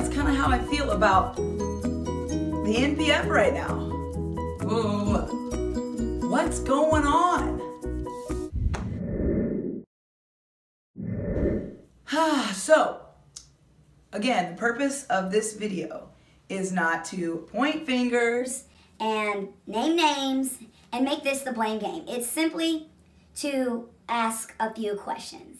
that's kind of how I feel about the NPF right now. Ooh, what's going on? So, again, the purpose of this video is not to point fingers and name names and make this the blame game. It's simply to ask a few questions.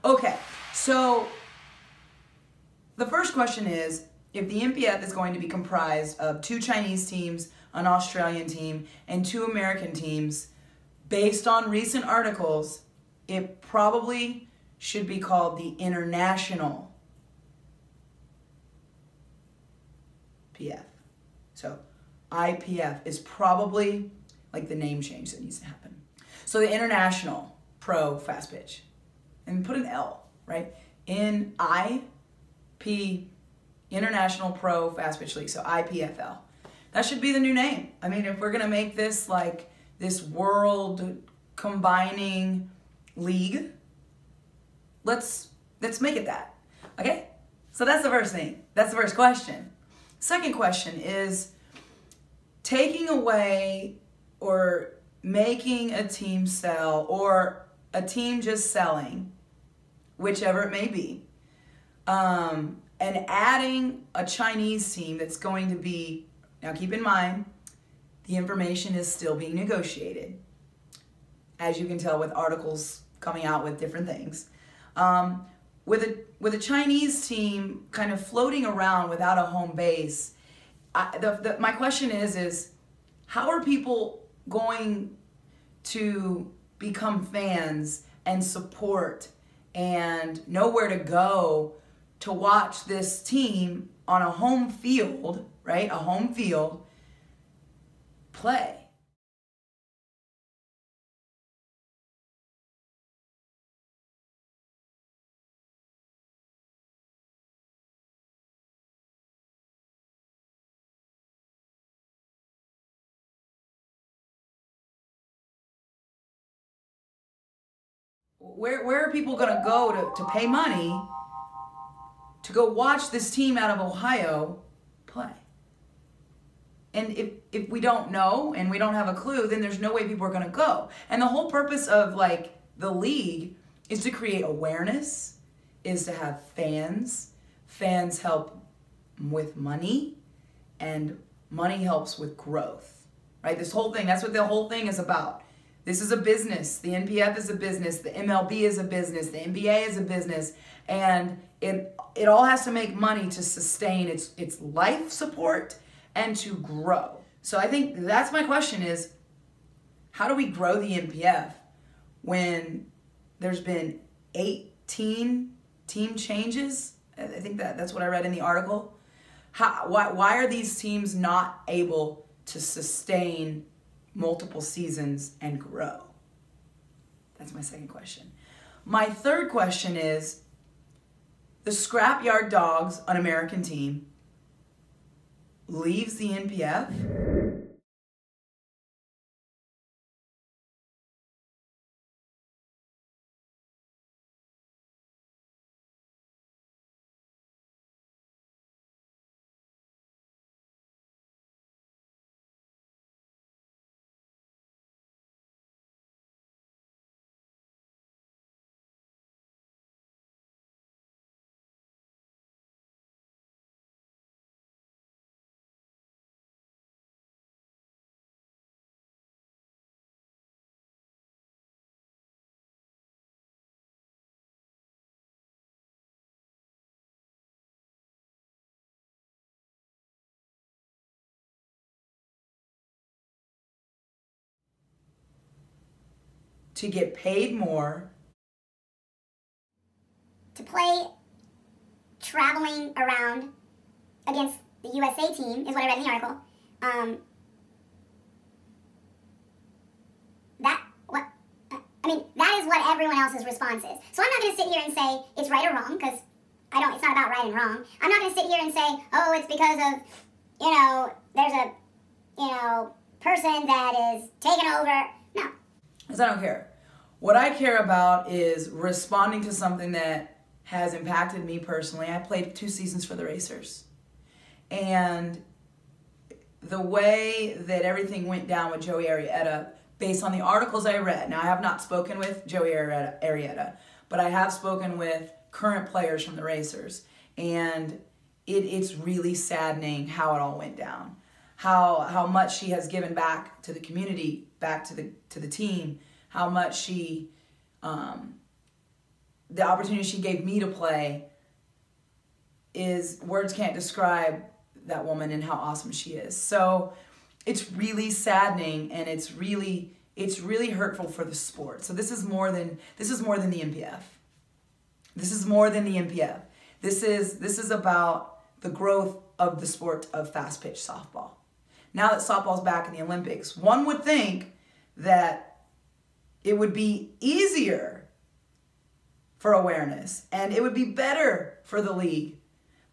Okay, so the first question is, if the NPF is going to be comprised of 2 Chinese teams, an Australian team, and 2 American teams, based on recent articles, it probably should be called the International PF. So IPF is probably like the name change that needs to happen. So the International Pro Fastpitch. And put an L, right? International Pro Fastpitch League, so IPFL. That should be the new name. I mean, if we're gonna make this like this world combining league, let's make it that, okay? So that's the first thing. That's the first question. Second question is taking away or making a team sell or a team just selling, whichever it may be, and adding a Chinese team that's going to be, now keep in mind, the information is still being negotiated, as you can tell with articles coming out with different things. With a Chinese team kind of floating around without a home base, my question is how are people going to become fans and support and know where to go to watch this team on a home field, right? A home field play. Where are people going to go to pay money to go watch this team out of Ohio play? And if we don't know and we don't have a clue, then there's no way people are going to go. And the whole purpose of like the league is to create awareness, is to have fans. Fans help with money, and money helps with growth, right? This whole thing, that's what the whole thing is about. This is a business. The NPF is a business. The MLB is a business. The NBA is a business. And it all has to make money to sustain its life support and to grow. So I think that's my question is, how do we grow the NPF when there's been 18 team changes? I think that's what I read in the article. Why are these teams not able to sustain multiple seasons and grow? That's my second question. My third question is, the Scrapyard Dogs, an American team, leaves the NPF. To get paid more. To play traveling around against the USA team is what I read in the article. That is what everyone else's response is. So I'm not going to sit here and say it's right or wrong, because it's not about right and wrong. I'm not going to sit here and say, oh, it's because of, there's a, person that is taking over. No. Because I don't care. What I care about is responding to something that has impacted me personally. I played 2 seasons for the Racers. And the way that everything went down with Joey Arrieta, based on the articles I read, now I have not spoken with Joey Arrieta, but I have spoken with current players from the Racers. And it's really saddening how it all went down. How much she has given back to the community, back to the team, how much she, the opportunity she gave me to play words can't describe that woman and how awesome she is. So it's really saddening, and it's really hurtful for the sport. So this is more than the NPF. This is more than the NPF. This is about the growth of the sport of fast pitch softball. Now that softball's back in the Olympics, one would think that it would be easier for awareness and it would be better for the league.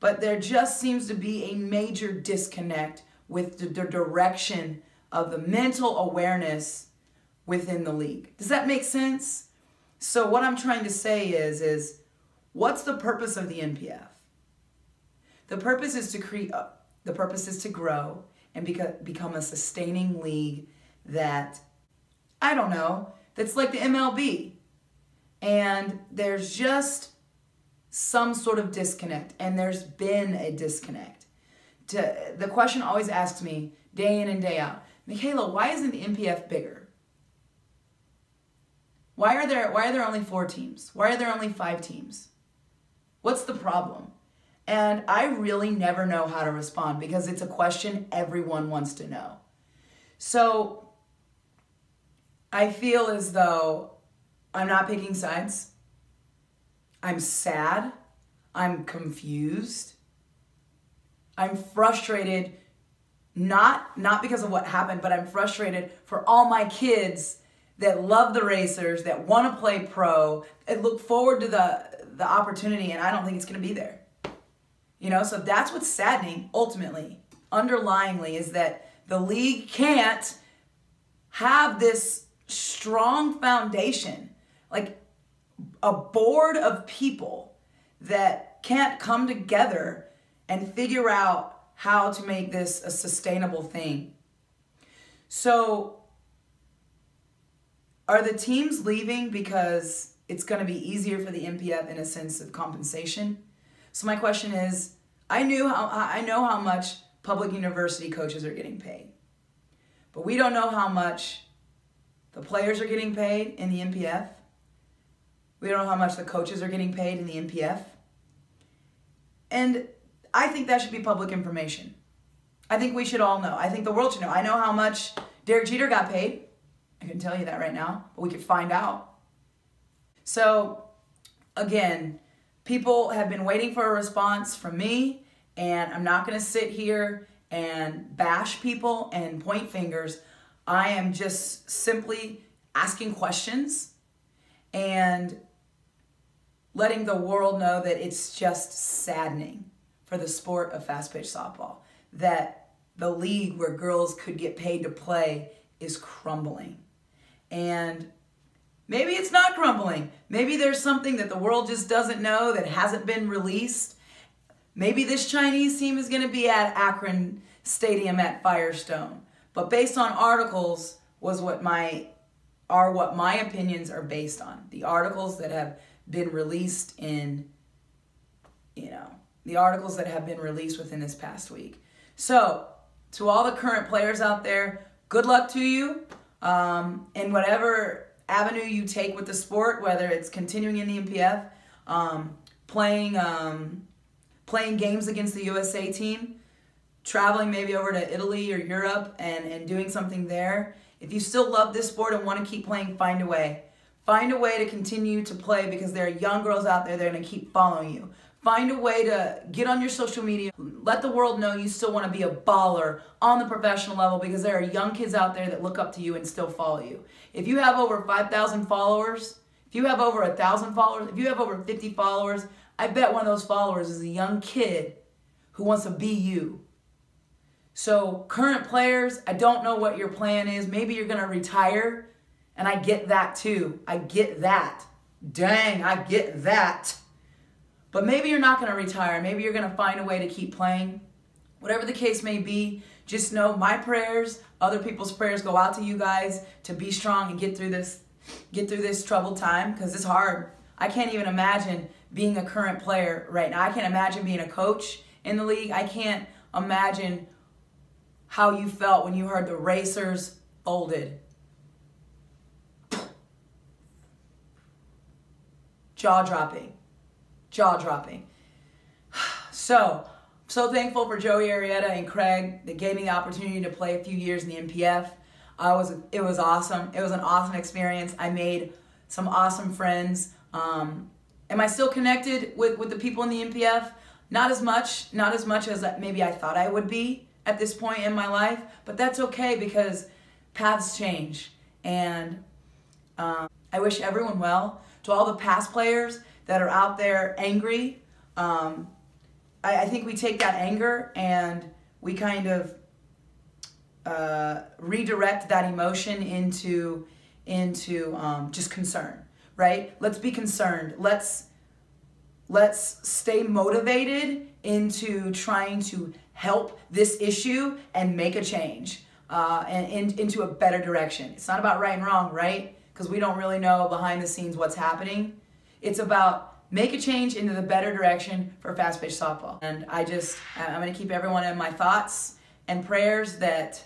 But there just seems to be a major disconnect with the direction of the mental awareness within the league. Does that make sense? So what I'm trying to say is what's the purpose of the NPF? The purpose is to grow and become a sustaining league that, I don't know, that's like the MLB. And there's just some sort of disconnect, and there's been a disconnect. The question always asks me, day in and day out, Micaela, why isn't the NPF bigger? Why are there only 4 teams? Why are there only 5 teams? What's the problem? And I really never know how to respond because it's a question everyone wants to know. So I feel as though I'm not picking sides. I'm sad. I'm confused. I'm frustrated, not because of what happened, but I'm frustrated for all my kids that love the Racers, that want to play pro, and look forward to the opportunity, and I don't think it's going to be there. You know, so that's what's saddening, ultimately, underlyingly, is that the league can't have this strong foundation, like a board of people that can't come together and figure out how to make this a sustainable thing. So are the teams leaving because it's going to be easier for the NPF in a sense of compensation? So my question is, I know how much public university coaches are getting paid, but we don't know how much the players are getting paid in the NPF. We don't know how much the coaches are getting paid in the NPF. And I think that should be public information. I think we should all know. I think the world should know. I know how much Derek Jeter got paid. I can tell you that right now, but we could find out. So, again, people have been waiting for a response from me, and I'm not going to sit here and bash people and point fingers. I am just simply asking questions and letting the world know that it's just saddening for the sport of fast pitch softball, that the league where girls could get paid to play is crumbling. And maybe it's not crumbling. Maybe there's something that the world just doesn't know that hasn't been released. Maybe this Chinese team is going to be at Akron Stadium at Firestone. But based on articles was what my opinions are based on. The articles that have been released in, the articles that have been released within this past week. So, to all the current players out there, good luck to you in whatever avenue you take with the sport, whether it's continuing in the NPF, playing games against the USA team, traveling maybe over to Italy or Europe and doing something there. If you still love this sport and want to keep playing, find a way. Find a way to continue to play because there are young girls out there that are going to keep following you. Find a way to get on your social media. Let the world know you still want to be a baller on the professional level because there are young kids out there that look up to you and still follow you. If you have over 5,000 followers, if you have over 1,000 followers, if you have over 50 followers, I bet one of those followers is a young kid who wants to be you. So current players, I don't know what your plan is. Maybe you're going to retire And I get that too. I get that. Dang, I get that. But maybe you're not going to retire. Maybe you're going to find a way to keep playing. Whatever the case may be, just know my prayers, other people's prayers go out to you guys to be strong and get through this troubled time, because it's hard. I can't even imagine being a current player right now. I can't imagine being a coach in the league. I can't imagine how you felt when you heard the Racers folded. Jaw-dropping. Jaw-dropping. So thankful for Joey Arrieta and Craig that gave me the opportunity to play a few years in the MPF. It was awesome. It was an awesome experience. I made some awesome friends. Am I still connected with the people in the MPF? Not as much as maybe I thought I would be at this point in my life, but that's okay because paths change. And I wish everyone well. To all the past players that are out there angry, I think we take that anger and we kind of redirect that emotion into just concern, right? Let's be concerned. Let's stay motivated into trying to help this issue and make a change and into a better direction. It's not about right and wrong, right? Because we don't really know behind the scenes what's happening. It's about make a change into the better direction for fast pitch softball. And I'm going to keep everyone in my thoughts and prayers that,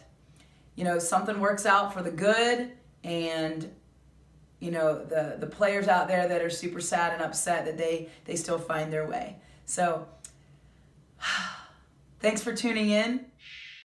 something works out for the good, and, the players out there that are super sad and upset that they still find their way. So, thanks for tuning in.